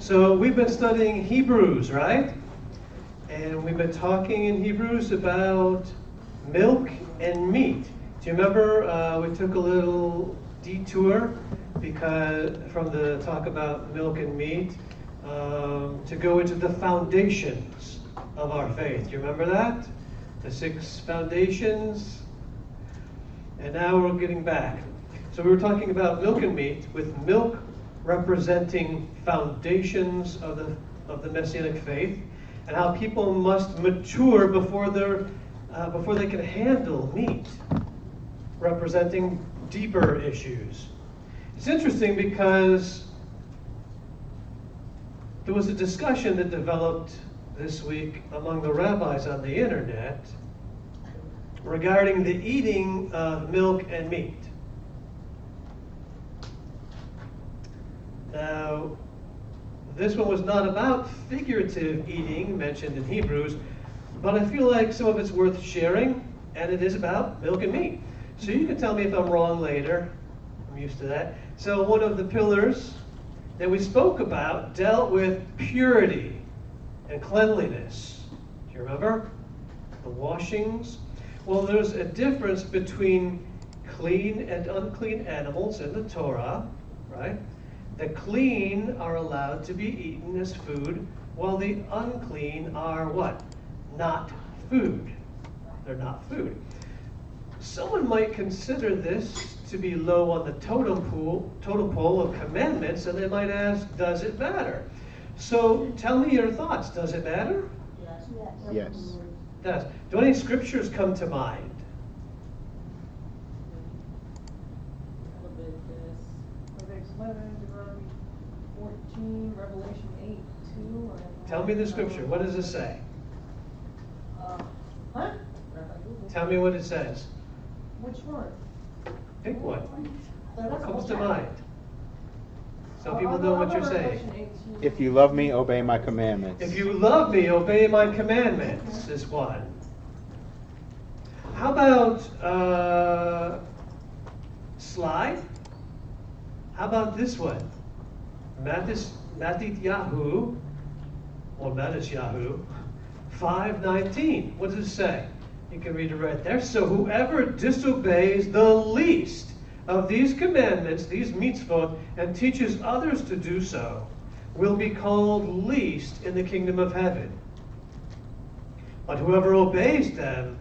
So we've been studying Hebrews, right? And we've been talking in Hebrews about milk and meat. Do you remember we took a little detour because from the talk about milk and meat to go into the foundations of our faith. Do you remember that? The 6 foundations. And now we're getting back. So we were talking about milk and meat, with milk representing foundations of the Messianic faith, and how people must mature before they can handle meat, representing deeper issues. It's interesting because there was a discussion that developed this week among the rabbis on the internet regarding the eating of milk and meat. Now, this one was not about figurative eating mentioned in Hebrews, but I feel like some of it's worth sharing, and it is about milk and meat. So you can tell me if I'm wrong later. I'm used to that. So one of the pillars that we spoke about dealt with purity and cleanliness. Do you remember? The washings. Well, there's a difference between clean and unclean animals in the Torah, right? The clean are allowed to be eaten as food, while the unclean are what? Not food. They're not food. Someone might consider this to be low on the totem pole of commandments, and they might ask, does it matter? So tell me your thoughts. Does it matter? Yes. It does. Do any scriptures come to mind? Leviticus 11, Deuteronomy 14, Revelation 8, 2. Tell me the scripture. What does it say? Huh? Tell me what it says. Which one? Pick one. That's What the comes whole to chapter. mind? Some people know what you're saying. If you love me, obey my commandments. If you love me, obey my commandments is one. How about slide? How about this one? Matityahu, or Matityahu, 5:19. What does it say? You can read it right there. So whoever disobeys the least of these commandments, these mitzvot, and teaches others to do so, will be called least in the kingdom of heaven. But whoever obeys them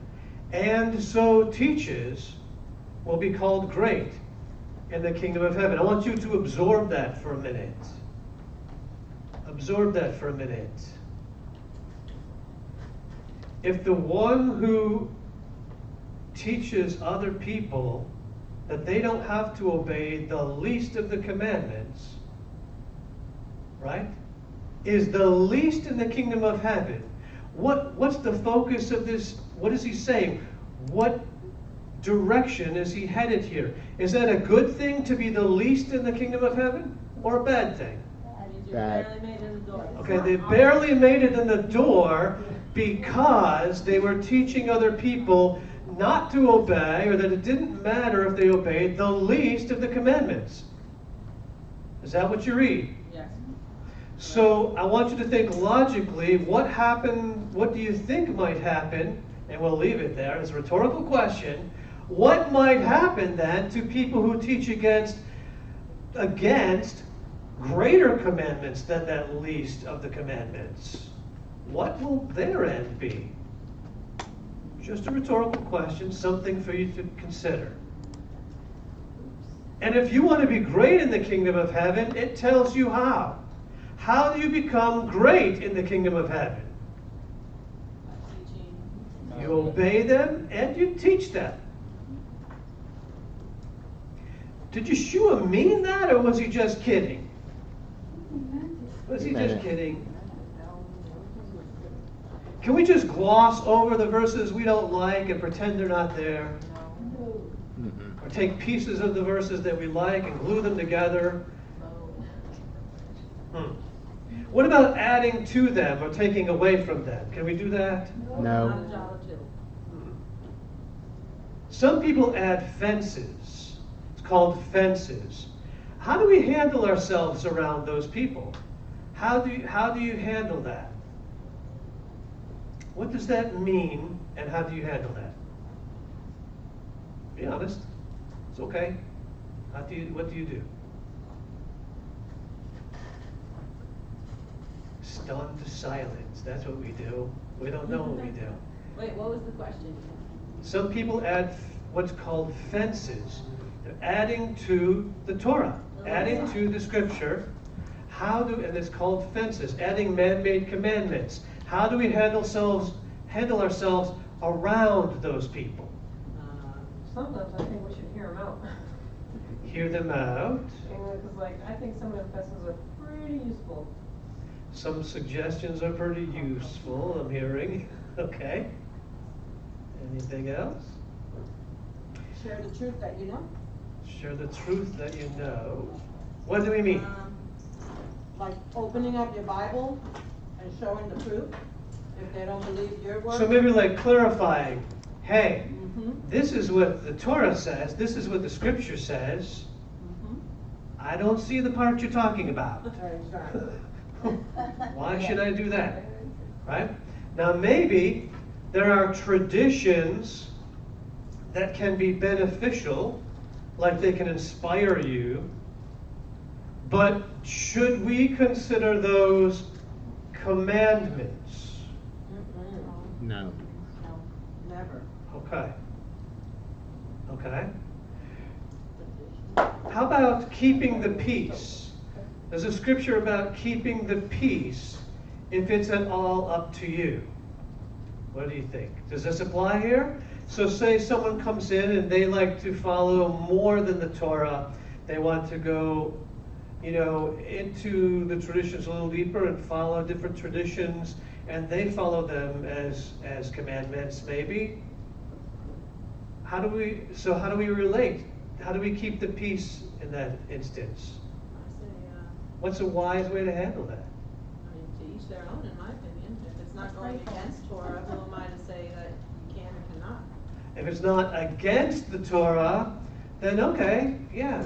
and so teaches will be called great in the kingdom of heaven. I want you to absorb that for a minute. Absorb that for a minute. If the one who teaches other people that they don't have to obey the least of the commandments, right, is the least in the kingdom of heaven, what's the focus of this? What is he saying? What direction is he headed here? Is that a good thing to be the least in the kingdom of heaven, or a bad thing? Bad. Okay, they barely made it in the door because they were teaching other people not to obey, or that it didn't matter if they obeyed the least of the commandments. Is that what you read? Yes. So I want you to think logically, what happened, what do you think might happen, and we'll leave it there, it's a rhetorical question. What might happen then to people who teach against greater commandments than that least of the commandments? What will their end be? Just a rhetorical question, something for you to consider. And if you want to be great in the kingdom of heaven, it tells you how. How do you become great in the kingdom of heaven? You obey them and you teach them. Did Yeshua mean that, or was he just kidding? Was he just kidding? Can we just gloss over the verses we don't like and pretend they're not there? Or take pieces of the verses that we like and glue them together? What about adding to them or taking away from them? Can we do that? No. Some people add fences. It's called fences. How do we handle ourselves around those people? How do you handle that? What does that mean, and how do you handle that? Be honest. It's okay. What do you do? Stunned silence. That's what we do. We don't know what we do. Wait, what was the question? Some people add what's called fences. They're adding to the Torah, adding to the scripture. And it's called fences, adding man-made commandments. How do we handle ourselves around those people? Sometimes I think we should hear them out. Hear them out. Because, like, I think some of the fences are pretty useful. Some suggestions are pretty useful, I'm hearing. Okay. Anything else? Share the truth that you know. Share the truth that you know. What do we mean? Like opening up your Bible and showing the truth if they don't believe your word. So maybe like clarifying, hey, this is what the Torah says, this is what the scripture says. I don't see the part you're talking about. Why should I do that? Right? Now maybe there are traditions that can be beneficial, like they can inspire you, but should we consider those commandments? No. Never. Okay. Okay. How about keeping the peace? There's a scripture about keeping the peace if it's at all up to you. What do you think? Does this apply here? So say someone comes in and they like to follow more than the Torah. They want to go, into the traditions a little deeper and follow different traditions, and they follow them as commandments, maybe. How do we relate? How do we keep the peace in that instance? I say, What's a wise way to handle that? to each their own, in my opinion. If it's not going against Torah, who am I to say that you can or cannot? If it's not against the Torah, then okay, yeah,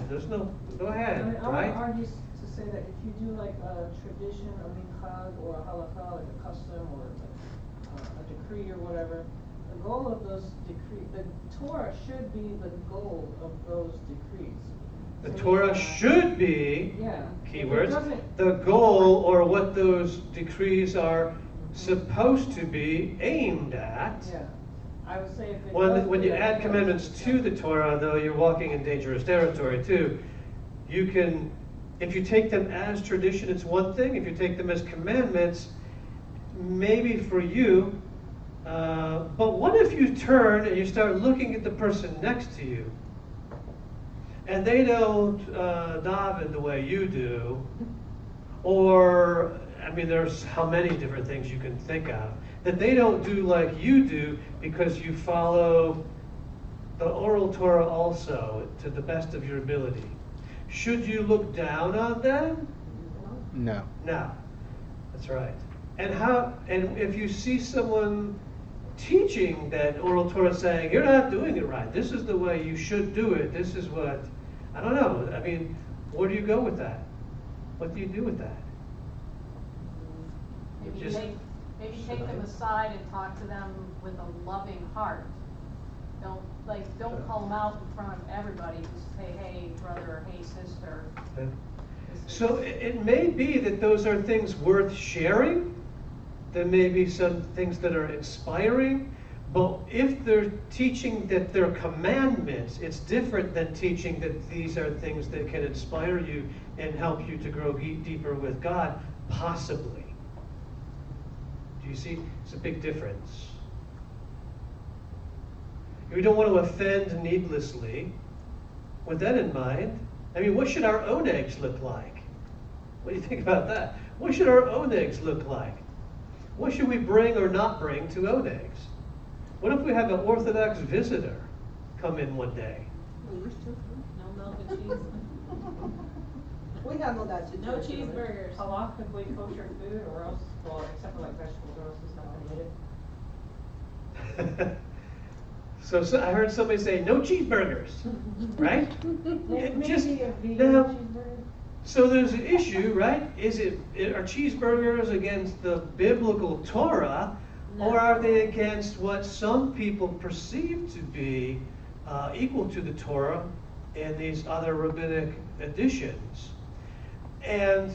go ahead, I right? would argue to say that if you do like a tradition, a minhag, or a halakha, like a custom, or a decree or whatever, the goal of those decrees, the Torah should be the goal of those decrees. The So Torah we- should be, Yeah. If it keywords, doesn't- the goal or what those decrees are supposed to be aimed at. Yeah. I would say if it When you does- add commandments to the Torah, though, you're walking in dangerous territory too. You can, if you take them as tradition, it's one thing. If you take them as commandments, maybe for you. But what if you turn and you start looking at the person next to you, and they don't daven the way you do, or there's how many different things you can think of that they don't do like you do because you follow the oral Torah also to the best of your ability. Should you look down on them? No. No. That's right. And if you see someone teaching that oral Torah saying, you're not doing it right, this is the way you should do it, this is what, I don't know, where do you go with that? What do you do with that? Maybe take them aside and talk to them with a loving heart. Don't call them out in front of everybody. Just say, hey brother, or hey sister. Okay. So it may be that those are things worth sharing. There may be some things that are inspiring. But if they're teaching that they're commandments, it's different than teaching that these are things that can inspire you and help you to grow deeper with God, possibly. Do you see? It's a big difference. We don't want to offend needlessly. With that in mind, what should our own eggs look like? What do you think about that? What should our own eggs look like? What should we bring or not bring to own eggs? What if we have an Orthodox visitor come in one day? We used to. No milk and cheese. We handle that situation. No cheeseburgers. Halakhically kosher food, or else, well, except for like vegetables, or else it's not permitted. So I heard somebody say, no cheeseburgers, right? Maybe Just a vegan now, cheeseburger. So there's an issue, right? Are cheeseburgers against the biblical Torah, or are they against what some people perceive to be equal to the Torah in these other rabbinic editions? And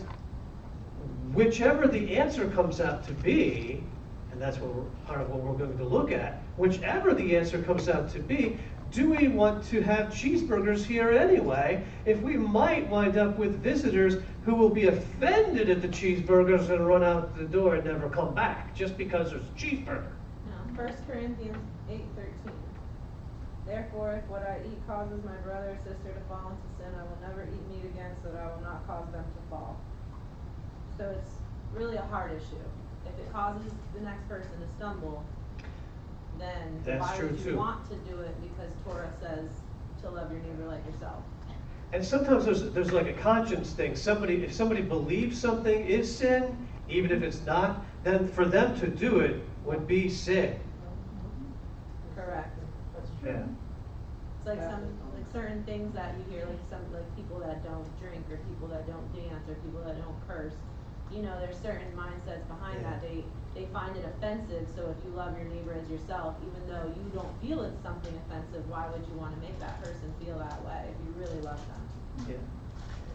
whichever the answer comes out to be, and that's part of what we're going to look at, whichever the answer comes out to be, do we want to have cheeseburgers here anyway, if we might wind up with visitors who will be offended at the cheeseburgers and run out the door and never come back, just because there's a cheeseburger? No, 1 Corinthians 8:13. Therefore, if what I eat causes my brother or sister to fall into sin, I will never eat meat again, so that I will not cause them to fall. So it's really a heart issue. If it causes the next person to stumble, then That's why true would you too. want to do it? Because Torah says to love your neighbor like yourself. And sometimes there's like a conscience thing. If somebody believes something is sin, even if it's not, then for them to do it would be sin. Correct. That's true. Yeah. It's like certain things that you hear, like people that don't drink, or people that don't dance, or people that don't curse. You know, there's certain mindsets behind that. They find it offensive. So if you love your neighbor as yourself, even though you don't feel it's something offensive, why would you want to make that person feel that way if you really love them? Yeah.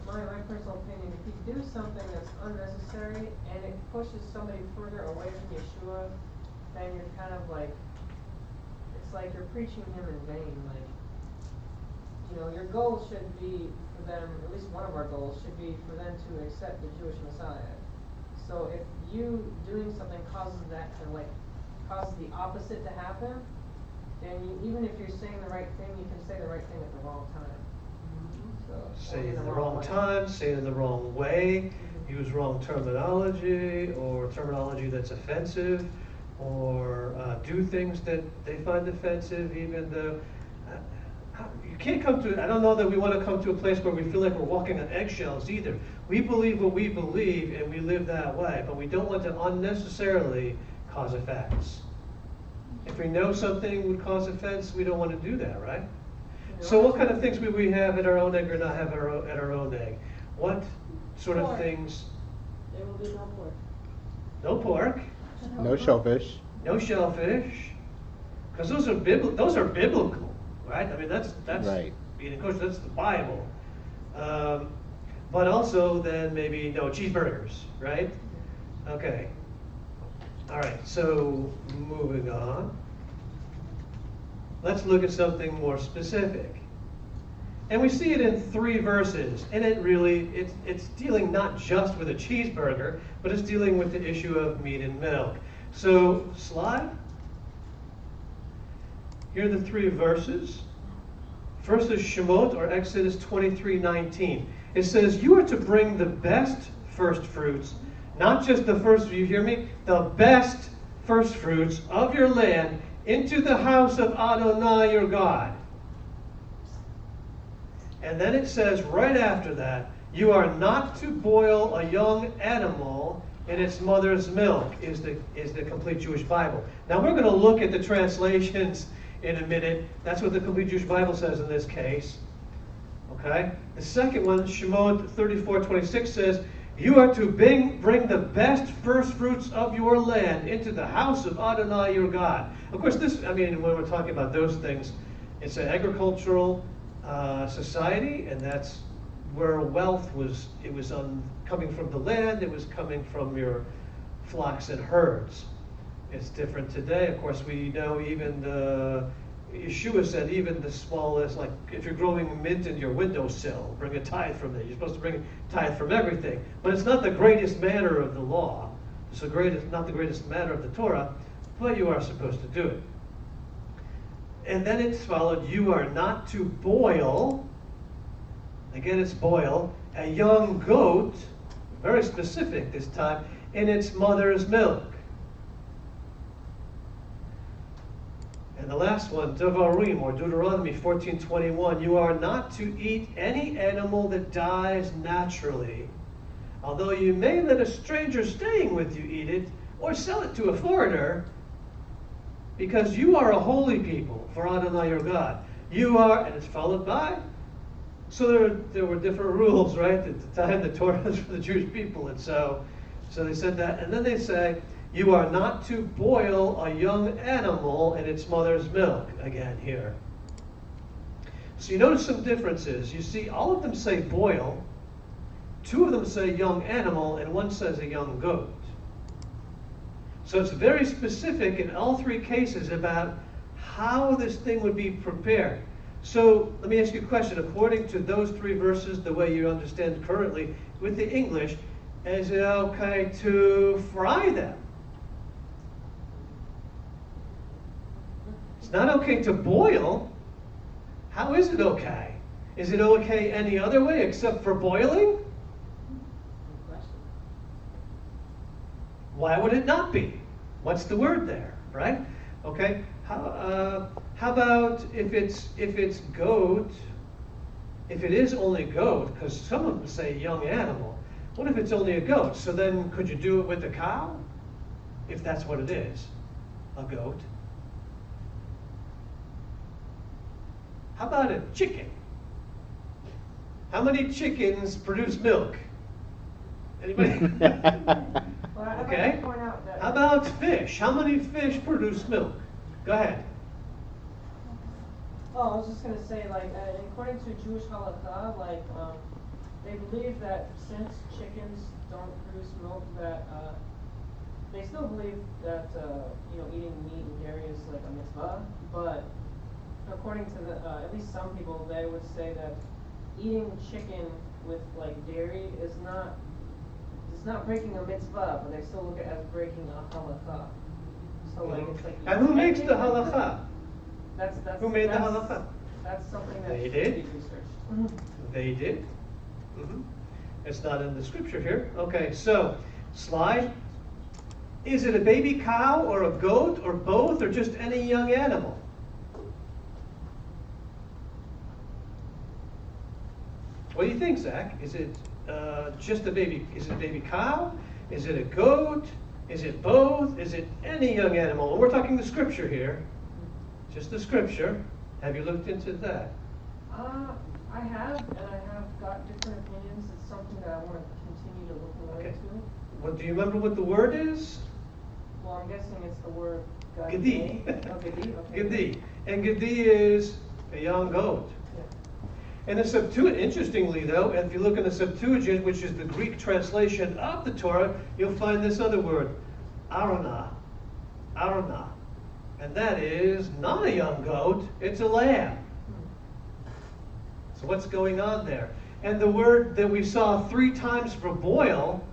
My personal opinion, if you do something that's unnecessary and it pushes somebody further away from Yeshua, then you're kind of like, it's like you're preaching him in vain. Like, you know, your goal should be for them, at least one of our goals should be for them to accept the Jewish Messiah. So if you doing something causes that to causes the opposite to happen, then even if you're saying the right thing, you can say the right thing at the wrong time. So, Say it in the wrong wrong way. time, say it in the wrong way, use wrong terminology, or terminology that's offensive, or do things that they find offensive, even though you can't come to, I don't know that we want to come to a place where we feel like we're walking on eggshells either. We believe what we believe and we live that way, but we don't want to unnecessarily cause offense. If we know something would cause offense, we don't want to do that, right? So what kind of things would we have at our own egg or not have at our own egg? What sort of Pork. things? There will be no pork. No pork, No shellfish. no shellfish, because those are biblical, right? I mean that's Right. Of course that's the Bible. But also then maybe no cheeseburgers, right? Okay. All right. So moving on. Let's look at something more specific. And we see it in 3 verses, and it's dealing not just with a cheeseburger, but it's dealing with the issue of meat and milk. So, slide. Here are the 3 verses. First is Shemot, or Exodus 23:19. It says, "You are to bring the best first fruits, not just the first, you hear me? The best first fruits of your land into the house of Adonai your God." And then it says right after that, "You are not to boil a young animal in its mother's milk," is the complete Jewish Bible. Now we're going to look at the translations in a minute. That's what the complete Jewish Bible says in this case. Okay? The second one, Shemot 34:26 says, "You are to bring the best first fruits of your land into the house of Adonai your God." Of course, when we're talking about those things, it's an agricultural society, and that's where wealth was. It was coming from the land. It was coming from your flocks and herds. It's different today. Of course, we know even Yeshua said even the smallest, like if you're growing mint in your windowsill, bring a tithe from there. You're supposed to bring a tithe from everything. But it's not the greatest matter of the law. It's not the greatest matter of the Torah, but you are supposed to do it. And then it's followed, "You are not to boil," again it's boil, "a young goat," very specific this time, "in its mother's milk." And the last one, Devarim, or Deuteronomy 14:21, "You are not to eat any animal that dies naturally, although you may let a stranger staying with you eat it, or sell it to a foreigner, because you are a holy people for Adonai your God. You are," and it's followed by, So there were different rules, right? At the time, the Torah is for the Jewish people, and so they said that, and then they say you are not to boil a young animal in its mother's milk. Again, here. So you notice some differences. You see, all of them say boil. 2 of them say young animal, and 1 says a young goat. So it's very specific in all 3 cases about how this thing would be prepared. So let me ask you a question. According to those 3 verses, the way you understand currently with the English, is it okay to fry them? It's not okay to boil. How is it okay? Is it okay any other way except for boiling? Why would it not be? What's the word there, right? Okay. How about if it's goat? If it is only goat, because some of them say young animal. What if it's only a goat? So then, could you do it with a cow? If that's what it is, a goat. How about a chicken? How many chickens produce milk? Anybody? Well, I'd like Okay. to point out that. How about fish? How many fish produce milk? Go ahead. Oh, I was just gonna say, like, according to Jewish halakha, like, they believe that since chickens don't produce milk, that, they still believe that, eating meat and dairy is like a mitzvah, but according to the, at least some people, they would say that eating chicken with, like, dairy is not, it's not breaking a mitzvah, but they still look at it as breaking a halakha. So, like, it's like. And who makes the halakha? That's. Who made the that's- halakha? That's something that They should did? be researched. They did. It's not in the scripture here. Okay, so slide. Is it a baby cow or a goat or both or just any young animal? What do you think, Zach? Is it just a baby? Is it a baby cow? Is it a goat? Is it both? Is it any young animal? And we're talking the scripture here. Just the scripture. Have you looked into that? I have, and I have got different opinions. It's something that I want to continue to look more Okay. into. What do you remember what the word is? Well, I'm guessing it's the word Gedi. Oh, Gedi, okay. Gedi. And Gedi is a young goat. Yeah. And the Septuagint, interestingly though, if you look in the Septuagint, which is the Greek translation of the Torah, you'll find this other word, arana. Arana. And that is not a young goat, it's a lamb. So what's going on there? And the word that we saw 3 times for boil,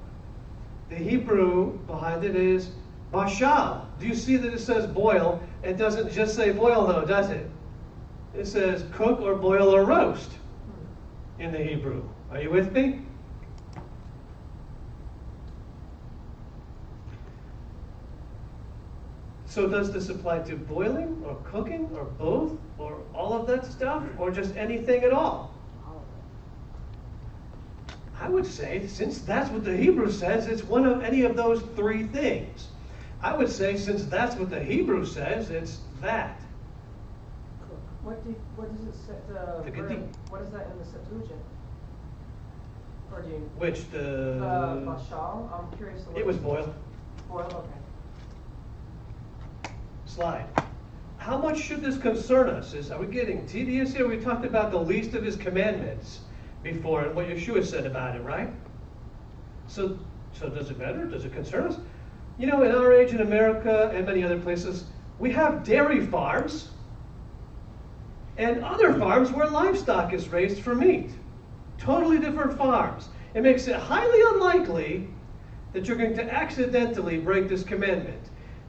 the Hebrew behind it is bashal. Do you see that it says boil? It doesn't just say boil though, does it? It says cook or boil or roast in the Hebrew. Are you with me? So does this apply to boiling or cooking or both or all of that stuff or just anything at all? I would say, since that's what the Hebrew says, it's one of any of those 3 things. I would say, since that's what the Hebrew says, it's that. What does it say, The Gedi. what is that in the Septuagint? Or do you? Which the... Bashal, I'm curious. to It was boil. Boil, okay. Slide. How much should this concern us? Are we getting tedious here? We talked about the least of his commandments before and what Yeshua said about it, right? So does it matter? Does it concern us? You know, in our age in America and many other places, we have dairy farms and other farms where livestock is raised for meat. Totally different farms. It makes it highly unlikely that you're going to accidentally break this commandment.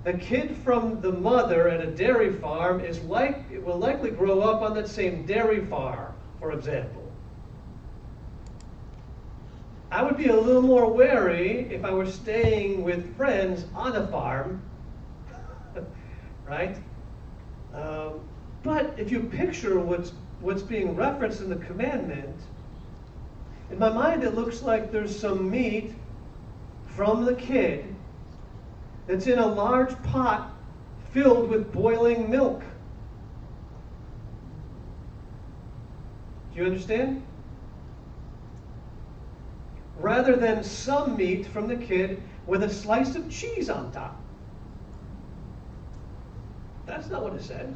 The kid from the mother at a dairy farm will likely grow up on that same dairy farm, for example. I would be a little more wary if I were staying with friends on a farm, right? But if you picture what's being referenced in the commandment, in my mind it looks like there's some meat from the kid that's in a large pot filled with boiling milk. Do you understand? rather than some meat from the kid with a slice of cheese on top. That's not what it says.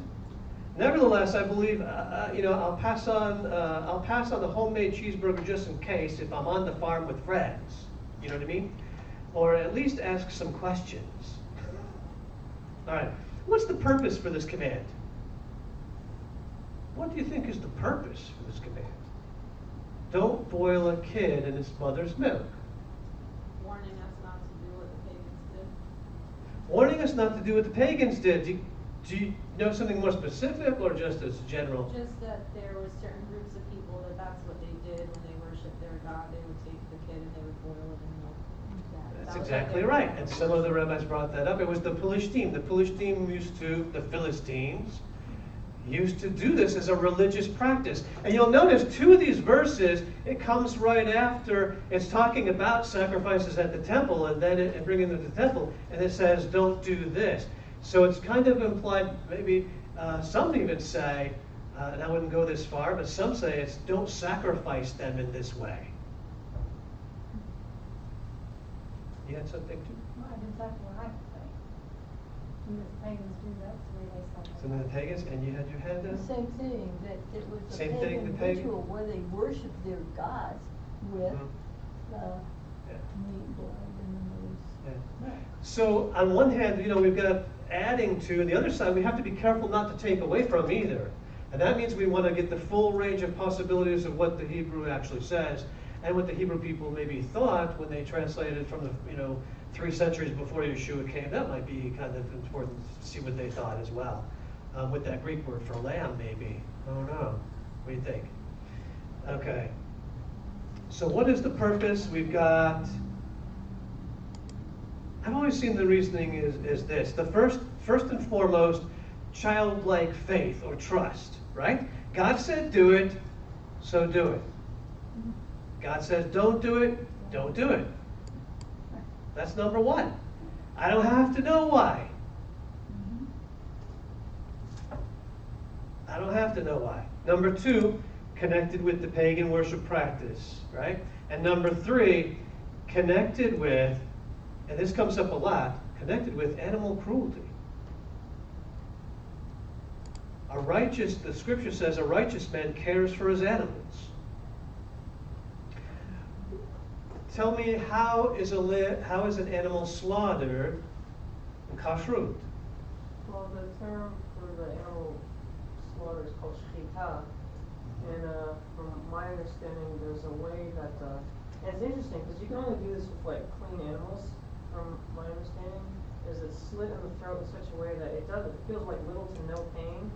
Nevertheless, I believe I'll pass on the homemade cheeseburger just in case if I'm on the farm with friends. You know what I mean? Or at least ask some questions. All right. What's the purpose for this command? What do you think is the purpose for this command? Don't boil a kid in its mother's milk. Warning us not to do what the pagans did. Warning us not to do what the pagans did. Do you know something more specific or just as general? Just that there were certain groups of people that's what they did when they worshiped their god. They would take the kid and they would boil it in milk. That's exactly right. And some of the rabbis brought that up. It was the Philistine. The Philistines used to do this as a religious practice. And you'll notice two of these verses, it comes right after it's talking about sacrifices at the temple and then and bringing them to the temple. And it says, don't do this. So it's kind of implied, maybe some even say, and I wouldn't go this far, but some say it's don't sacrifice them in this way. You had something too? Well, that's exactly what I would say. When the pagans do that, the way they sacrifice. Some of the pagans, and you had your hand The up? same thing, that it was a Same thing, the pagan pagan- ritual where they worshiped their gods with Yeah. meat, blood, and then there was Yeah. milk. So on one hand, we've got adding to, and the other side, we have to be careful not to take away from either. And that means we want to get the full range of possibilities of what the Hebrew actually says, and what the Hebrew people maybe thought when they translated from the 3 centuries before Yeshua came. That might be kind of important to see what they thought as well. With that Greek word for lamb, maybe. I don't know. What do you think? Okay. So what is the purpose? We've got. I've always seen the reasoning is this. The first and foremost, childlike faith or trust, right? God said do it, so do it. God says don't do it, don't do it. That's number one. I don't have to know why. I don't have to know why. Number two, connected with the pagan worship practice, right? And number three, connected with, and this comes up a lot, connected with animal cruelty. The scripture says a righteous man cares for his animals. Tell me, how is an animal slaughtered in kashrut? Well, the term for the animal slaughter is called shechita, and from my understanding, there's a way that, and it's interesting because you can only do this with like clean animals. From my understanding, is it's slit in the throat in such a way that it feels like little to no pain,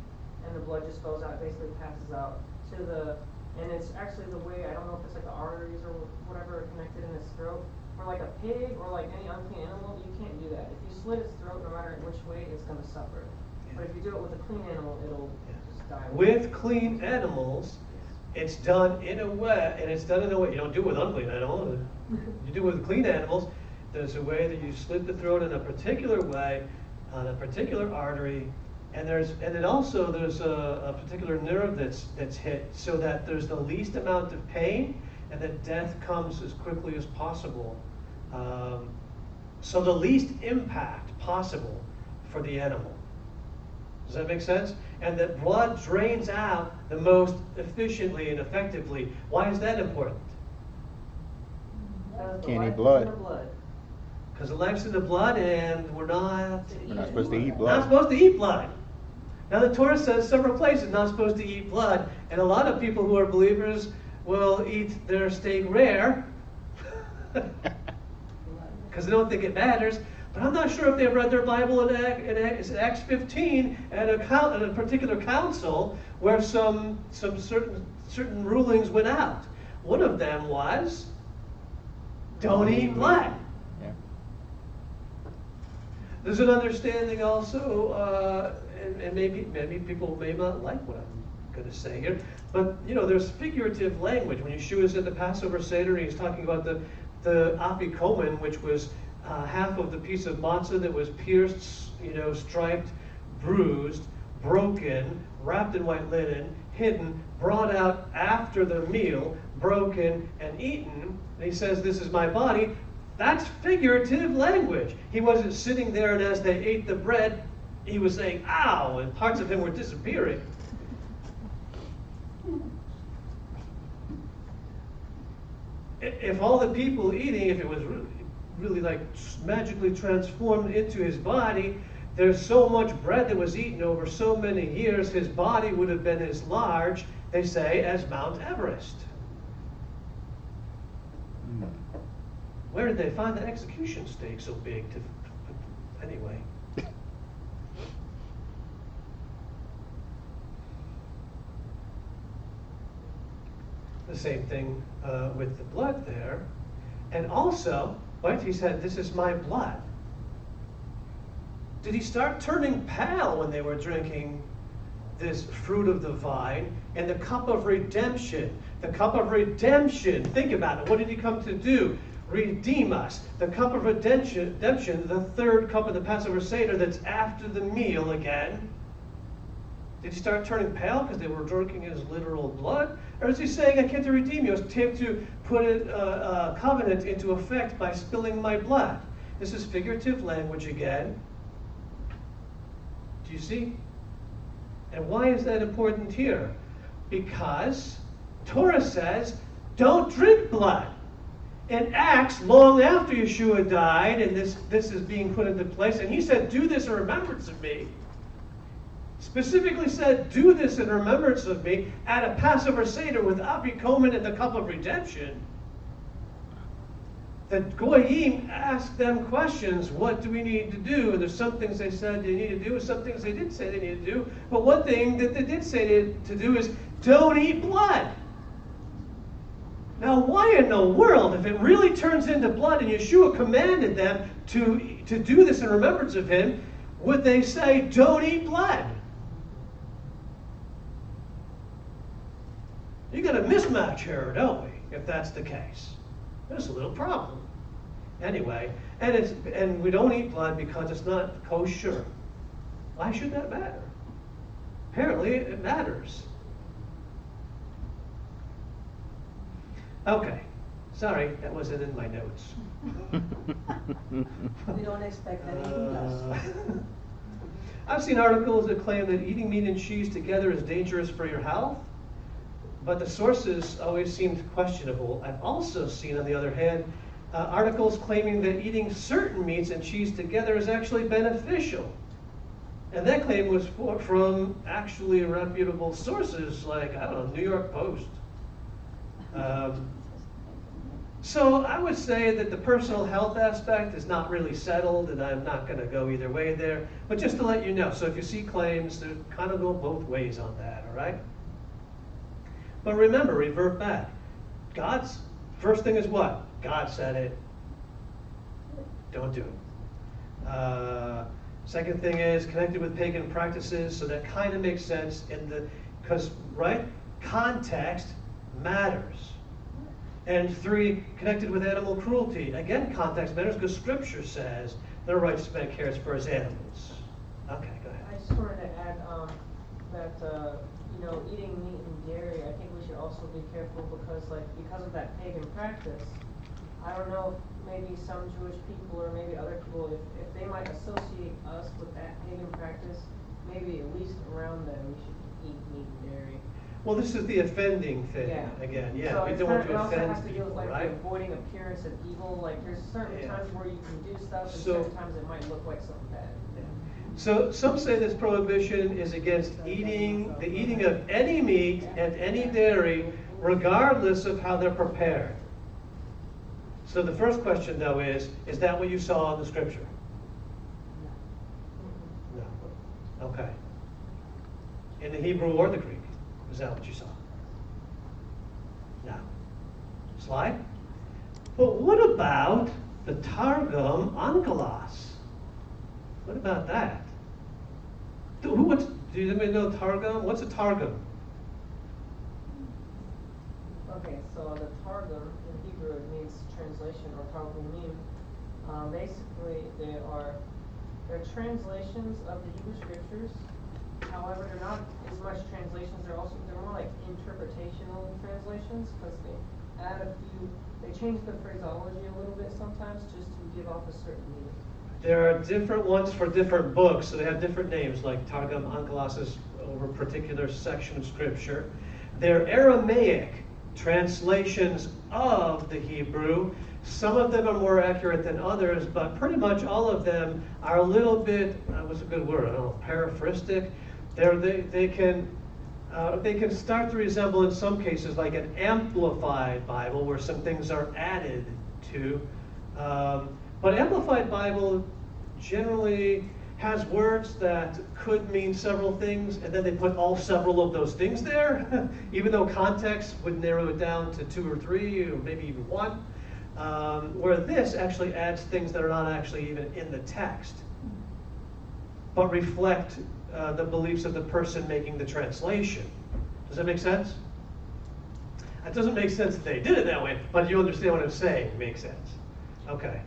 and the blood just goes out, basically passes out to and it's actually the way, I don't know if it's like the arteries or whatever are connected in its throat. For like a pig or like any unclean animal, you can't do that. If you slit its throat, no matter which way, it's going to suffer. Yeah. But if you do it with a clean animal, it'll just die. With clean animals, it's done in a way, and it's done in a way, you don't do it with unclean animals, you do it with clean animals. There's a way that you slit the throat in a particular way, on a particular artery, and then also there's a particular nerve that's hit so that there's the least amount of pain and that death comes as quickly as possible. So the least impact possible for the animal. Does that make sense? And that blood drains out the most efficiently and effectively. Why is that important? Can't eat blood. Because the life's in the blood, and we're not supposed to eat not blood. supposed to eat blood. Now the Torah says several places not supposed to eat blood, and a lot of people who are believers will eat their steak rare because they don't think it matters. But I'm not sure if they've read their Bible in Acts 15 at a particular council where some certain rulings went out. One of them was don't eat blood. Yeah. There's an understanding also, and maybe people may not like what I'm going to say here, but there's figurative language. When Yeshua is at the Passover Seder, he's talking about the afikomen, which was half of the piece of matzah that was pierced, striped, bruised, broken, wrapped in white linen, hidden, brought out after the meal, broken and eaten. And he says, this is my body. That's figurative language. He wasn't sitting there and as they ate the bread, he was saying, ow, and parts of him were disappearing. If all the people eating, if it was really like magically transformed into his body, there's so much bread that was eaten over so many years, his body would have been as large, they say, as Mount Everest. Where did they find the execution stake so big to, anyway? The same thing with the blood there. And also, right, he said, this is my blood. Did he start turning pale when they were drinking this fruit of the vine and the cup of redemption? The cup of redemption, think about it. What did he come to do? Redeem us. The cup of redemption, the third cup of the Passover Seder that's after the meal again. Did he start turning pale because they were drinking his literal blood? Or is he saying, I came to redeem you, I came to put a covenant into effect by spilling my blood? This is figurative language again. Do you see? And why is that important here? Because Torah says, don't drink blood. In Acts, long after Yeshua died, and this is being put into place, and he said, do this in remembrance of me. Specifically said, do this in remembrance of me at a Passover Seder with Afikomen and the cup of redemption. The Goyim asked them questions. What do we need to do? And there's some things they said they need to do, and some things they didn't say they need to do. But one thing that they did say to do is, don't eat blood. Now, why in the world, if it really turns into blood and Yeshua commanded them to do this in remembrance of him, would they say, don't eat blood? You got a mismatch here, don't we, if that's the case? There's a little problem. Anyway, and we don't eat blood because it's not kosher. Why should that matter? Apparently, it matters. Okay. Sorry, that wasn't in my notes. We don't expect anything less. I've seen articles that claim that eating meat and cheese together is dangerous for your health, but the sources always seemed questionable. I've also seen, on the other hand, articles claiming that eating certain meats and cheese together is actually beneficial. And that claim was from actually reputable sources like, I don't know, New York Post. So I would say that the personal health aspect is not really settled, and I'm not going to go either way there. But just to let you know, so if you see claims, they kind of go both ways on that, all right? But remember, revert back. God's first thing is what? God said it. Don't do it. Second thing is connected with pagan practices, so that kind of makes sense because, right? Context matters. And 3, connected with animal cruelty. Again, context matters because Scripture says the righteous man cares for his animals. Okay, go ahead. I just wanted to add that eating meat and dairy, I think we should also be careful because of that pagan practice. I don't know if maybe some Jewish people or maybe other people, if they might associate us with that pagan practice, maybe at least around them we should eat meat and dairy. Well, this is the offending thing again. Yeah, So we don't want to it also offend has to do people, with like right? avoiding appearance of evil. Like there's certain times where you can do stuff, and certain times it might look like something bad. So some say this prohibition is against the eating of any meat and any dairy, regardless of how they're prepared. So the first question, though, is that what you saw in the Scripture? No. Okay. In the Hebrew or the Greek? Is that what you saw? No. Slide? But what about the Targum Onkelos? What about that? Do you know Targum? What's a Targum? Okay, so the Targum in Hebrew it means translation or Targumim. Basically, they're translations of the Hebrew scriptures however, they're not as much translations, they're more like interpretational translations, because they add a few, they change the phraseology a little bit sometimes, just to give off a certain meaning. There are different ones for different books, so they have different names, like Targum Onkelos is over a particular section of Scripture. They're Aramaic translations of the Hebrew. Some of them are more accurate than others, but pretty much all of them are a little bit, what's a good word, I don't know, paraphrastic. They can start to resemble in some cases like an amplified Bible where some things are added to. But Amplified Bible generally has words that could mean several things, and then they put all several of those things there, even though context would narrow it down to 2 or 3 or maybe even 1. Where this actually adds things that are not actually even in the text, but reflect the beliefs of the person making the translation. Does that make sense? It doesn't make sense that they did it that way, but you understand what I'm saying. It makes sense. Okay.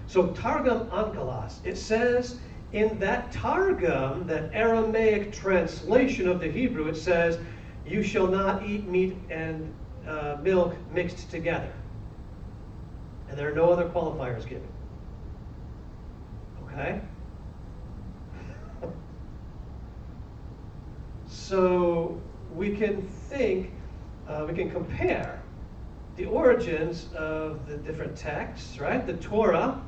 So Targum Onkelos, it says in that Targum, that Aramaic translation of the Hebrew, it says, "You shall not eat meat and milk mixed together." And there are no other qualifiers given. Okay? So we can think, we can compare the origins of the different texts, right? The Torah,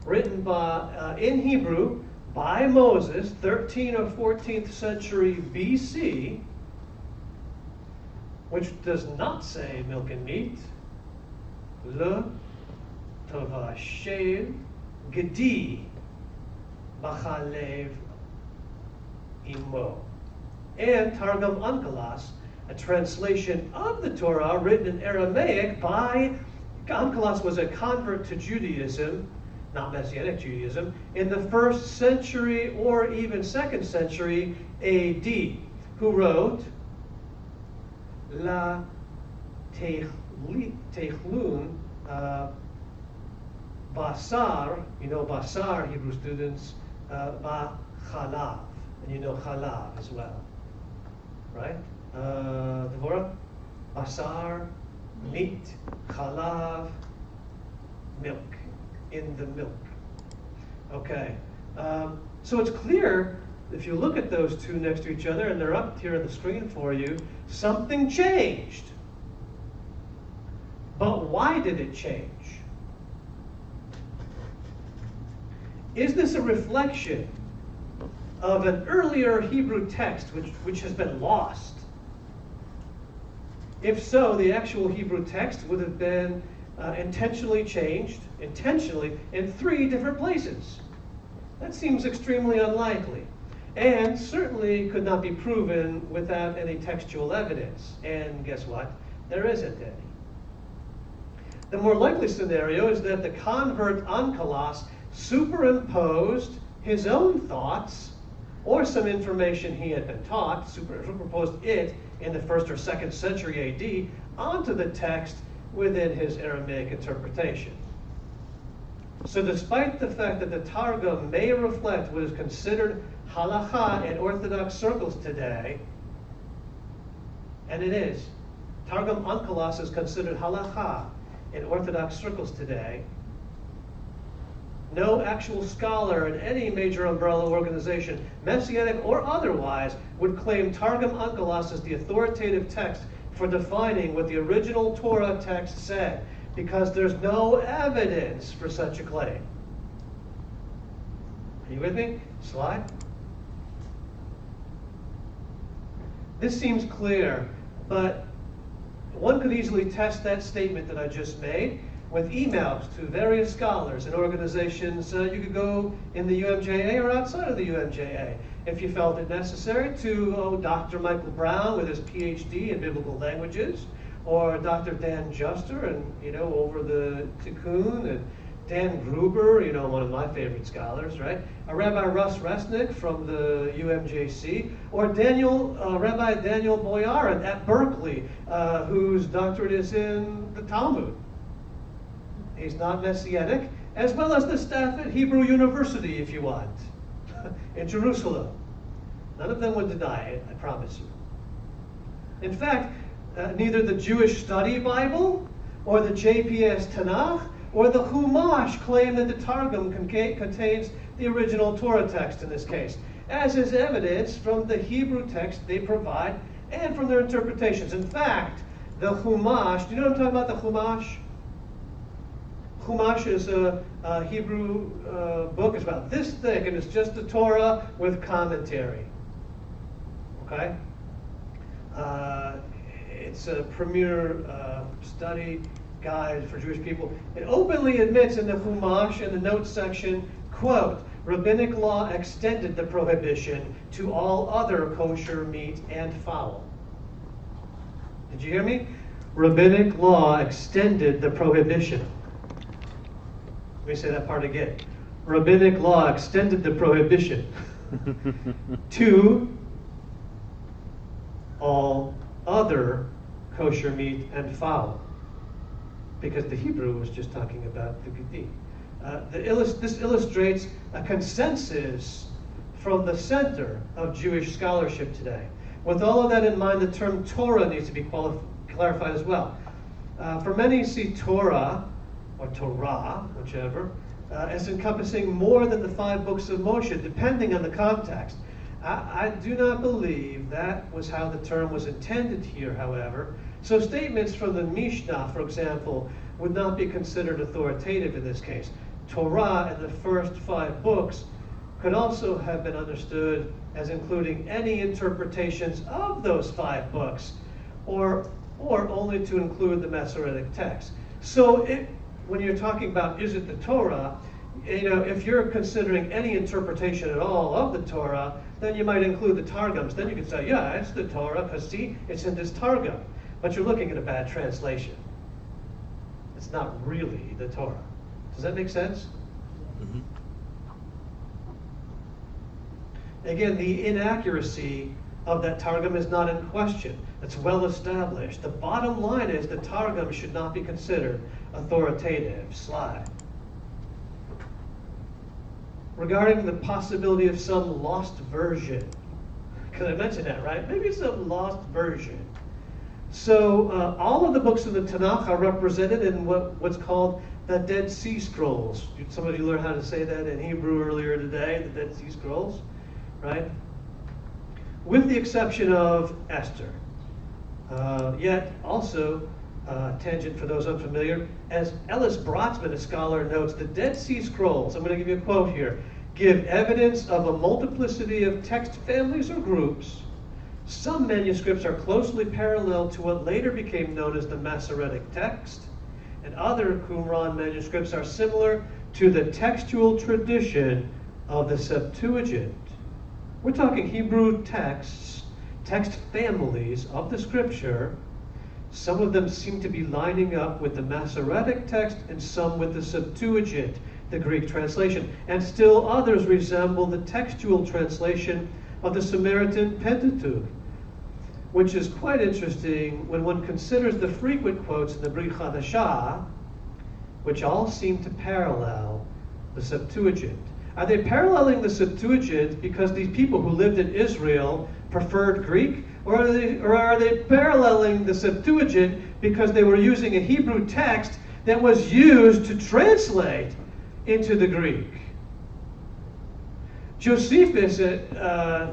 written by, in Hebrew by Moses, 13th or 14th century BC, which does not say milk and meat. Le Tovashel Gedi Bachalev Imo. And Targum Onkelos, a translation of the Torah written in Aramaic by, Onkelos was a convert to Judaism, not Messianic Judaism, in the 1st century or even 2nd century AD, who wrote La Techlun Basar, you know Basar, Hebrew students, Ba Chalav, and you know Chalav as well, right? Devorah? Basar, meat, Chalav, milk, in the milk. Okay, so it's clear, if you look at those two next to each other, and they're up here on the screen for you, something changed. But why did it change? Is this a reflection of an earlier Hebrew text which has been lost? If so, the actual Hebrew text would have been intentionally changed, in 3 different places. That seems extremely unlikely, and certainly could not be proven without any textual evidence. And guess what? There isn't any. The more likely scenario is that the convert Onkelos superimposed his own thoughts or some information he had been taught, superimposed it in the 1st or 2nd century AD onto the text within his Aramaic interpretation. So despite the fact that the Targum may reflect what is considered halakha in Orthodox circles today, and it is, Targum Onkelos is considered halakha in Orthodox circles today, no actual scholar in any major umbrella organization, Messianic or otherwise, would claim Targum Onkelos as the authoritative text for defining what the original Torah text said, because there's no evidence for such a claim. Are you with me? Slide. This seems clear, but one could easily test that statement that I just made with emails to various scholars and organizations. You could go in the UMJA or outside of the UMJA if you felt it necessary to Dr. Michael Brown with his PhD in biblical languages, or Dr. Dan Juster, and over the Tikkun, and Dan Gruber, one of my favorite scholars, right? Rabbi Russ Resnick from the UMJC, or Rabbi Daniel Boyarin at Berkeley, whose doctorate is in the Talmud. He's not Messianic, as well as the staff at Hebrew University, if you want. in Jerusalem. None of them would deny it, I promise you. In fact, neither the Jewish Study Bible or the JPS Tanakh or the Chumash claim that the Targum contains the original Torah text in this case, as is evidence from the Hebrew text they provide and from their interpretations. In fact, the Chumash, do you know what I'm talking about, the Chumash? Chumash is a Hebrew book. It's about this thick, and it's just the Torah with commentary. Okay? It's a premier study guide for Jewish people. It openly admits in the Chumash, in the notes section, quote, rabbinic law extended the prohibition to all other kosher meat and fowl. Did you hear me? Rabbinic law extended the prohibition. Let me say that part again. Rabbinic law extended the prohibition to all other kosher meat and fowl, because the Hebrew was just talking about the gedi. This illustrates a consensus from the center of Jewish scholarship today. With all of that in mind, the term Torah needs to be clarified as well. For many, see Torah, or Torah, whichever, as encompassing more than the 5 books of Moshe, depending on the context. I do not believe that was how the term was intended here, however. So statements from the Mishnah, for example, would not be considered authoritative in this case. Torah in the first 5 books could also have been understood as including any interpretations of those 5 books, or only to include the Masoretic text. So when you're talking about is it the Torah, if you're considering any interpretation at all of the Torah, then you might include the Targums. Then you could say, yeah, it's the Torah, because see, it's in this Targum. But you're looking at a bad translation. It's not really the Torah. Does that make sense? Mm-hmm. Again, the inaccuracy of that Targum is not in question. It's well established. The bottom line is the Targum should not be considered authoritative. Slide. Regarding the possibility of some lost version, because I mentioned that, right? Maybe some lost version. So all of the books of the Tanakh are represented in what's called the Dead Sea Scrolls. Some of you learned how to say that in Hebrew earlier today, the Dead Sea Scrolls, right? With the exception of Esther. Yet also, tangent for those unfamiliar, as Ellis Brotzman, a scholar, notes, the Dead Sea Scrolls, I'm going to give you a quote here, give evidence of a multiplicity of text families or groups. Some manuscripts are closely parallel to what later became known as the Masoretic text, and other Qumran manuscripts are similar to the textual tradition of the Septuagint. We're talking Hebrew texts, text families of the scripture. Some of them seem to be lining up with the Masoretic text and some with the Septuagint, the Greek translation. And still others resemble the textual translation of the Samaritan Pentateuch, which is quite interesting when one considers the frequent quotes in the Brit Chadashah, which all seem to parallel the Septuagint. Are they paralleling the Septuagint because these people who lived in Israel preferred Greek? Or are they paralleling the Septuagint because they were using a Hebrew text that was used to translate into the Greek? Josephus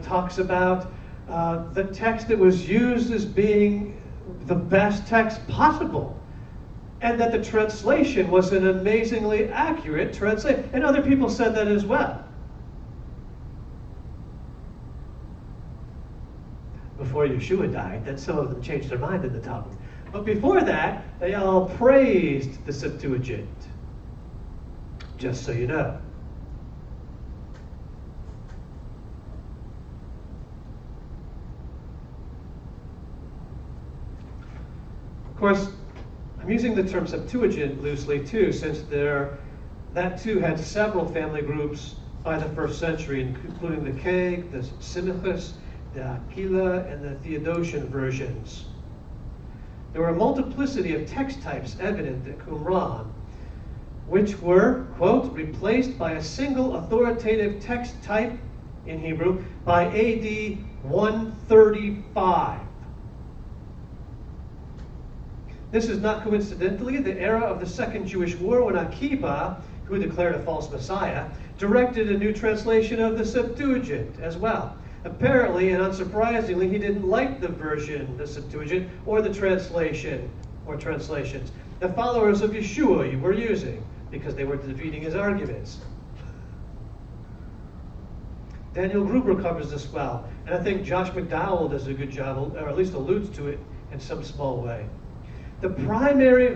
talks about the text that was used as being the best text possible, and that the translation was an amazingly accurate translation. And other people said that as well. Before Yeshua died, then some of them changed their mind in the Talmud. But before that, they all praised the Septuagint. Just so you know. Of course, I'm using the term Septuagint loosely too, since that too had several family groups by the 1st century, including the Keg, the Simchas, the Aquila, and the Theodosian versions. There were a multiplicity of text types evident at Qumran, which were, quote, replaced by a single authoritative text type, in Hebrew, by AD 135. This is not coincidentally the era of the Second Jewish War, when Akiba, who declared a false Messiah, directed a new translation of the Septuagint as well. Apparently, and unsurprisingly, he didn't like the version, the Septuagint, or the translation, or translations, the followers of Yeshua were using, because they were defeating his arguments. Daniel Gruber covers this well, and I think Josh McDowell does a good job, or at least alludes to it in some small way. The primary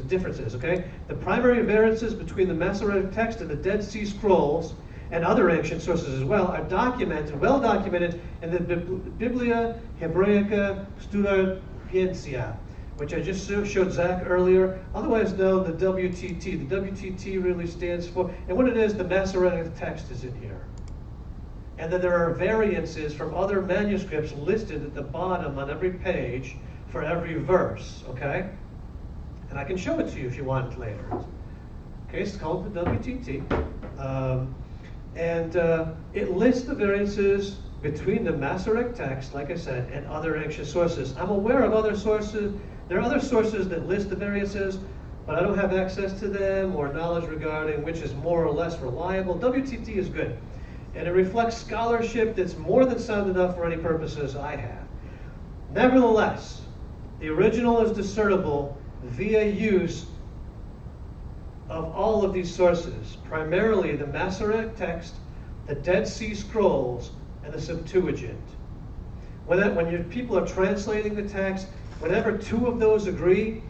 differences, okay? The primary variances between the Masoretic text and the Dead Sea Scrolls, and other ancient sources as well, are well documented in the Biblia Hebraica Studariensia, which I just showed Zach earlier, otherwise known the WTT. The WTT really stands for, and what it is, the Masoretic text is in here. And then there are variances from other manuscripts listed at the bottom on every page for every verse, okay? And I can show it to you if you want later. Okay, it's called the WTT. It lists the variances between the Masoretic text, like I said, and other ancient sources. I'm aware of other sources. There are other sources that list the variances, but I don't have access to them or knowledge regarding which is more or less reliable. WTT is good, and it reflects scholarship that's more than sound enough for any purposes I have. Nevertheless, the original is discernible via use of all of these sources, primarily the Masoretic text, the Dead Sea Scrolls, and the Septuagint. When your people are translating the text, whenever two of those agree,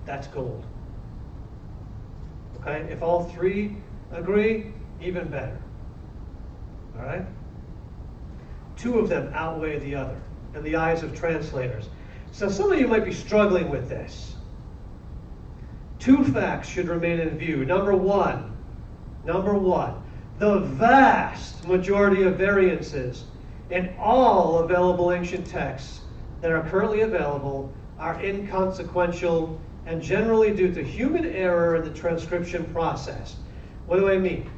that's gold. Okay? If all three agree, even better. All right? Two of them outweigh the other in the eyes of translators. So some of you might be struggling with this. Two facts should remain in view. Number one, the vast majority of variances in all available ancient texts that are currently available are inconsequential and generally due to human error in the transcription process. What do I mean?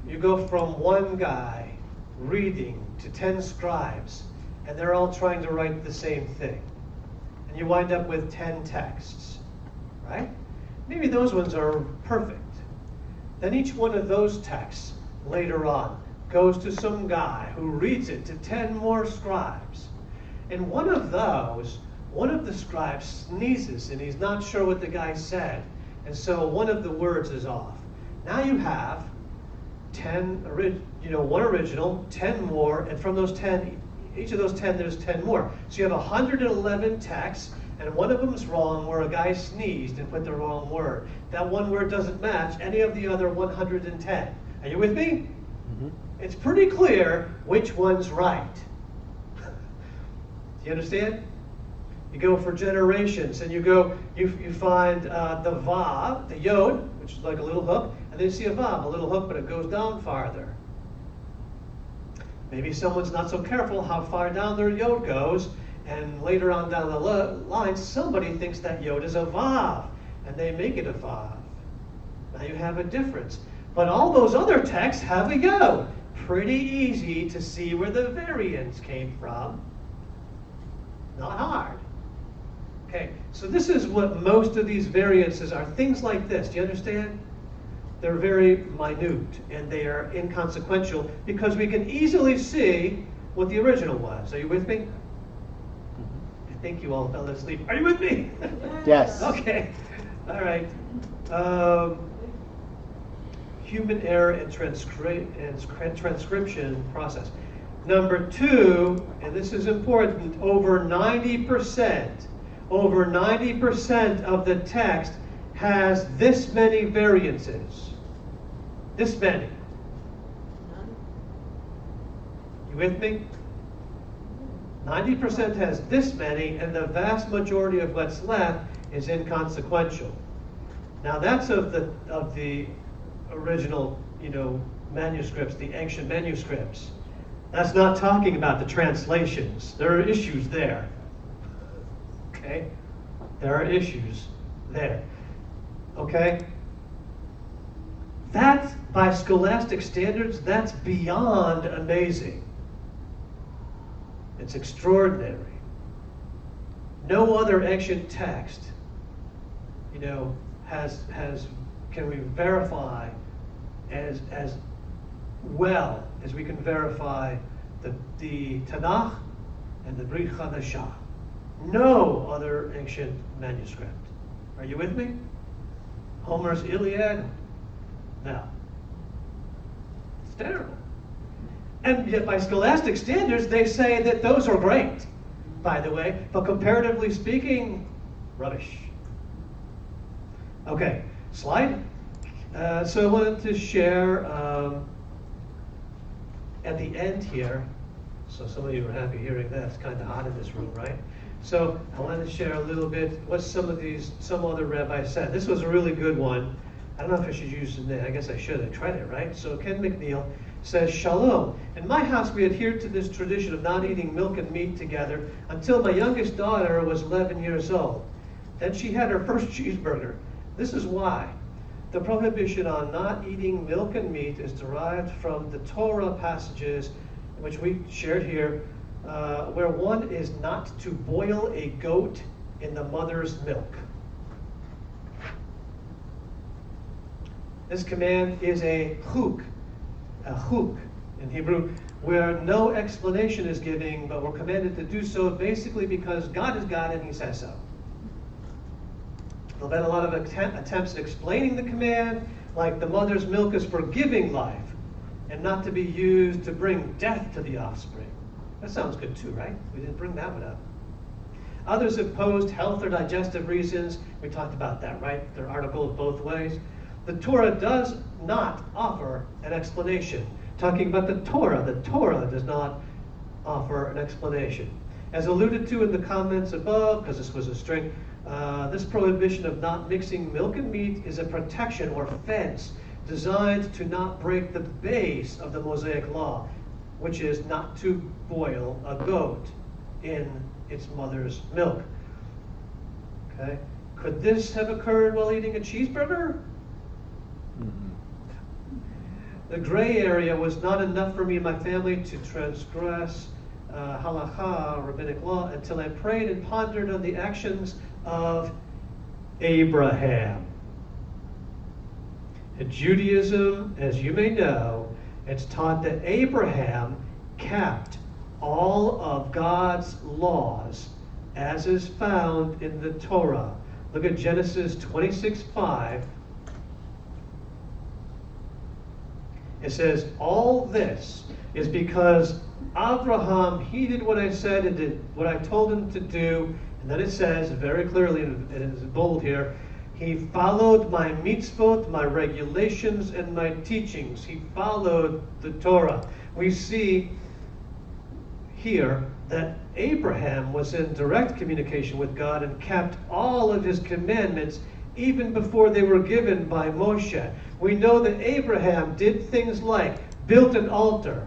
You go from one guy reading to 10 scribes, and they're all trying to write the same thing. And you wind up with 10 texts, right? Maybe those ones are perfect. Then each one of those texts later on goes to some guy who reads it to 10 more scribes. And one of the scribes sneezes and he's not sure what the guy said. And so one of the words is off. Now you have 10, one original, 10 more, and from those 10, each of those 10, there's 10 more. So you have 111 texts, and one of them is wrong where a guy sneezed and put the wrong word. That one word doesn't match any of the other 110. Are you with me? Mm-hmm. It's pretty clear which one's right. Do you understand? You go for generations, and you find the vav, the yod, which is like a little hook, and then you see a vav, a little hook, but it goes down farther. Maybe someone's not so careful how far down their yod goes, and later on down the line, somebody thinks that yod is a vav, and they make it a vav. Now you have a difference. But all those other texts have a yod. Pretty easy to see where the variance came from. Not hard. Okay, so this is what most of these variances are. Things like this, do you understand? They're very minute and they are inconsequential because we can easily see what the original was. Are you with me? I think you all fell asleep. Are you with me? Yes. Okay. All right. Human error and transcription process. Number two, and this is important, over 90% of the text has this many variances. This many. You with me? 90% has this many, and the vast majority of what's left is inconsequential. Now that's of the original, manuscripts, the ancient manuscripts. That's not talking about the translations. There are issues there. Okay? There are issues there. Okay? That, by scholastic standards, that's beyond amazing. It's extraordinary. No other ancient text, can we verify as well as we can verify the Tanakh and the Brit Chadashah. No other ancient manuscript. Are you with me? Homer's Iliad? No. It's terrible. And yet by scholastic standards, they say that those are great, by the way, but comparatively speaking, rubbish. Okay, slide. So I wanted to share at the end here, so some of you are happy hearing that. It's kind of hot in this room, right? So I wanted to share a little bit what some other rabbis said. This was a really good one. I don't know if I should use the name. I guess I should. I tried it, right? So Ken McNeil says, Shalom. In my house, we adhered to this tradition of not eating milk and meat together until my youngest daughter was 11 years old. Then she had her first cheeseburger. This is why. The prohibition on not eating milk and meat is derived from the Torah passages, which we shared here, where one is not to boil a goat in the mother's milk. This command is a chuk in Hebrew, where no explanation is given, but we're commanded to do so basically because God is God and He says so. There have been a lot of attempts at explaining the command, like the mother's milk is for giving life and not to be used to bring death to the offspring. That sounds good too, right? We didn't bring that one up. Others have posed health or digestive reasons. We talked about that, right? There are articles both ways. The Torah does not offer an explanation. Talking about the Torah does not offer an explanation. As alluded to in the comments above, because this was a string, this prohibition of not mixing milk and meat is a protection or fence designed to not break the base of the Mosaic law, which is not to boil a goat in its mother's milk. Okay? Could this have occurred while eating a cheeseburger? The gray area was not enough for me and my family to transgress halakha, rabbinic law, until I prayed and pondered on the actions of Abraham. In Judaism, as you may know, it's taught that Abraham kept all of God's laws as is found in the Torah. Look at Genesis 26:5. It says, all this is because Abraham heeded what I said and did what I told him to do. And then it says very clearly, and it is bold here, he followed my mitzvot, my regulations, and my teachings. He followed the Torah. We see here that Abraham was in direct communication with God and kept all of his commandments even before they were given by Moshe. We know that Abraham did things like built an altar,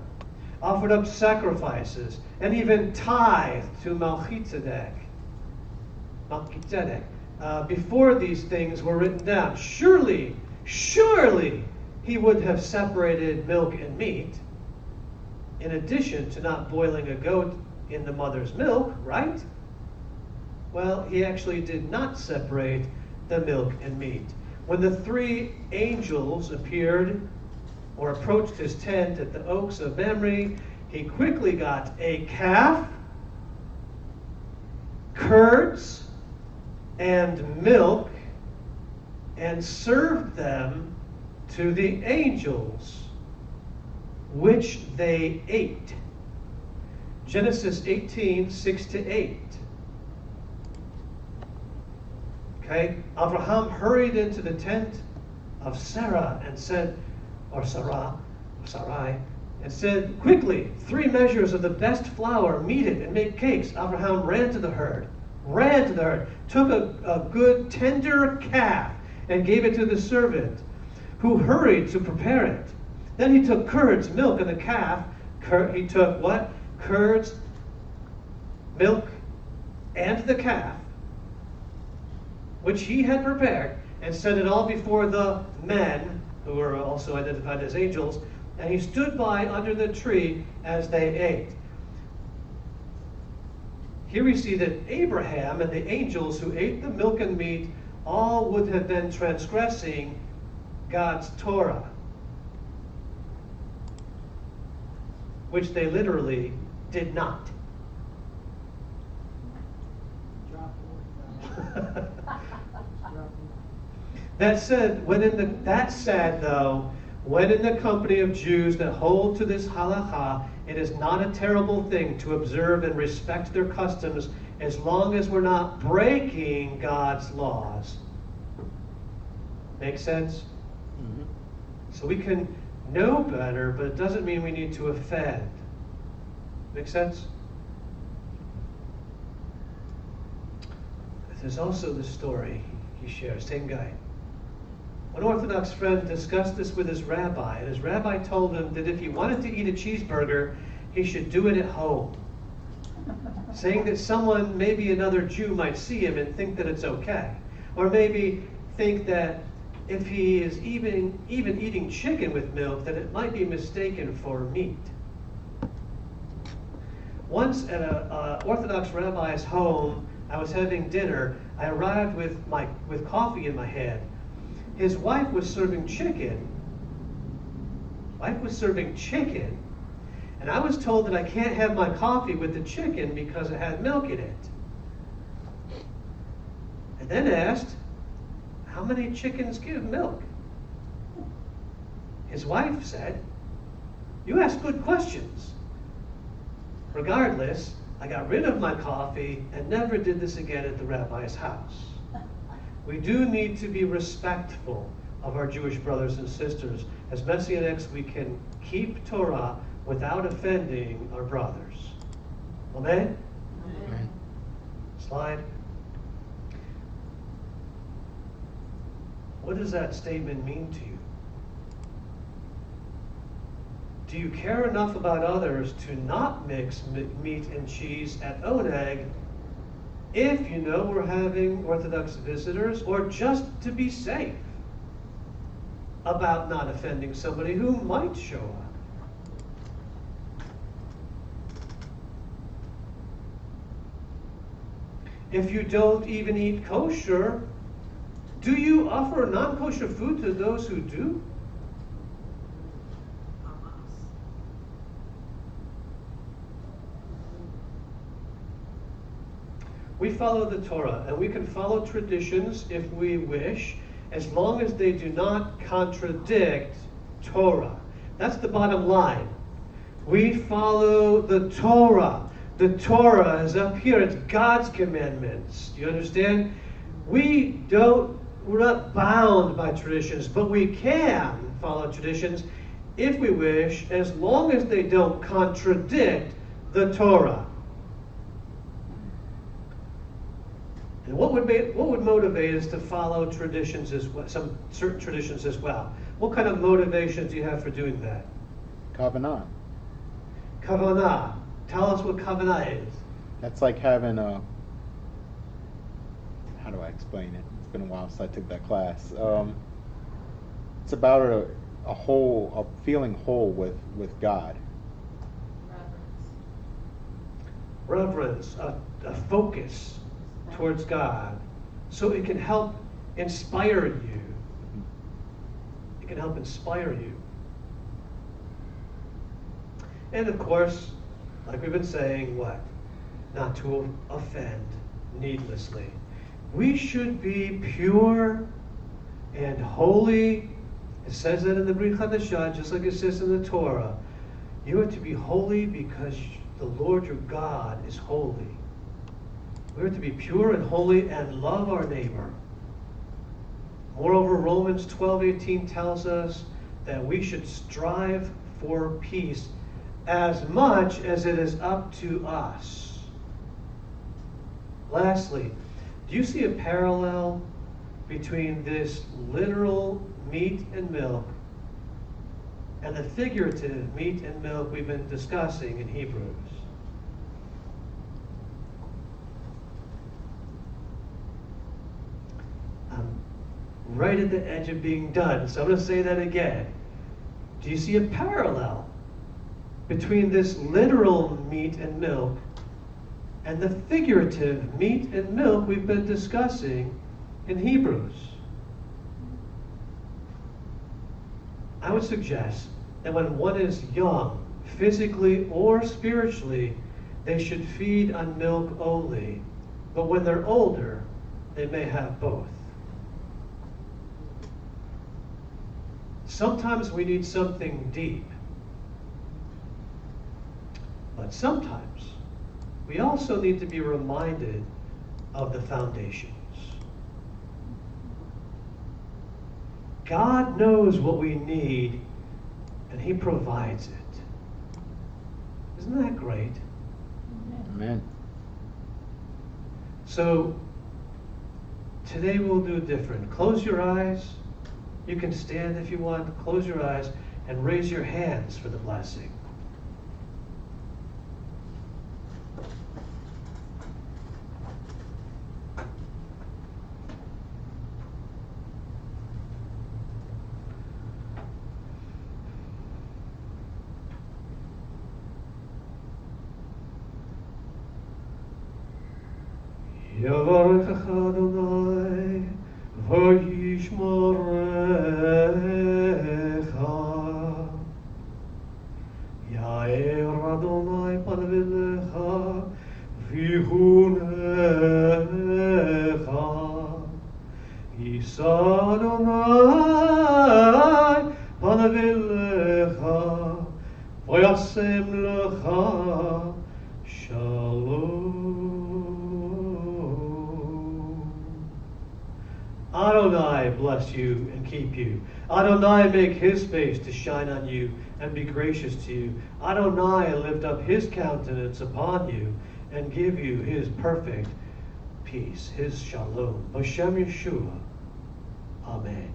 offered up sacrifices, and even tithed to Melchizedek. Before these things were written down. Surely he would have separated milk and meat, in addition to not boiling a goat in the mother's milk, right? Well, he actually did not separate the milk and meat. When the three angels appeared or approached his tent at the Oaks of Mamre, he quickly got a calf, curds, and milk, and served them to the angels, which they ate. Genesis 18:6-8. Okay, Abraham hurried into the tent of Sarah and said, or Sarai, and said, quickly, 3 measures of the best flour, knead it, and make cakes. Abraham ran to the herd, took a good tender calf, and gave it to the servant, who hurried to prepare it. Then he took curds, milk, and the calf. He took what? Curds, milk, and the calf. which he had prepared, and set it all before the men, who were also identified as angels, and he stood by under the tree as they ate. Here we see that Abraham and the angels who ate the milk and meat all would have been transgressing God's Torah, which they literally did not. That said, when in the company of Jews that hold to this halakha, it is not a terrible thing to observe and respect their customs as long as we're not breaking God's laws. Make sense? Mm-hmm. So we can know better, but it doesn't mean we need to offend. Make sense? There's also the story he shares, same guy. One Orthodox friend discussed this with his rabbi, and his rabbi told him that if he wanted to eat a cheeseburger, he should do it at home, saying that someone, maybe another Jew, might see him and think that it's okay. Or maybe think that if he is even eating chicken with milk, that it might be mistaken for meat. Once at an Orthodox rabbi's home, I was having dinner. I arrived with coffee in my hand. His wife was serving chicken. And I was told that I can't have my coffee with the chicken because it had milk in it. I then asked, how many chickens give milk? His wife said, you ask good questions. Regardless, I got rid of my coffee and never did this again at the rabbi's house. We do need to be respectful of our Jewish brothers and sisters. As Messianics, we can keep Torah without offending our brothers. Amen? Amen. Slide. What does that statement mean to you? Do you care enough about others to not mix meat and cheese at Oneg if you know we're having Orthodox visitors, or just to be safe about not offending somebody who might show up? If you don't even eat kosher, do you offer non-kosher food to those who do? We follow the Torah, and we can follow traditions if we wish, as long as they do not contradict Torah. That's the bottom line. We follow the Torah. The Torah is up here. It's God's commandments. Do you understand? We're not bound by traditions, but we can follow traditions if we wish, as long as they don't contradict the Torah. And what would motivate us to follow traditions as well, some certain traditions as well? What kind of motivations do you have for doing that? Kavanah. Kavanah. Tell us what kavanah is. That's like having a, how do I explain it? It's been a while since I took that class. It's about a feeling whole with God. Reverence, a focus towards God, so it can help inspire you. It can help inspire you. And of course, like we've been saying, what? Not to offend needlessly. We should be pure and holy. It says that in the Brit Chadashah, just like it says in the Torah. You are to be holy because the Lord your God is holy. We are to be pure and holy and love our neighbor. Moreover, Romans 12:18 tells us that we should strive for peace as much as it is up to us. Lastly, do you see a parallel between this literal meat and milk and the figurative meat and milk we've been discussing in Hebrews? right at the edge of being done. So I'm going to say that again. Do you see a parallel between this literal meat and milk and the figurative meat and milk we've been discussing in Hebrews? I would suggest that when one is young, physically or spiritually, they should feed on milk only. But when they're older, they may have both. Sometimes we need something deep. But sometimes we also need to be reminded of the foundations. God knows what we need, and He provides it. Isn't that great? Amen. So, today we'll do different. Close your eyes. You can stand if you want. Close your eyes and raise your hands for the blessing. Yavarech Adonai v'yishmerecha. Yair Adonai panav elecha v'yichunecha. Yisa Adonai panav elecha v'yasem lecha shalom. Adonai bless you and keep you. Adonai make His face to shine on you and be gracious to you. Adonai lift up His countenance upon you and give you His perfect peace, His shalom. B'Shem Yeshua. Amen.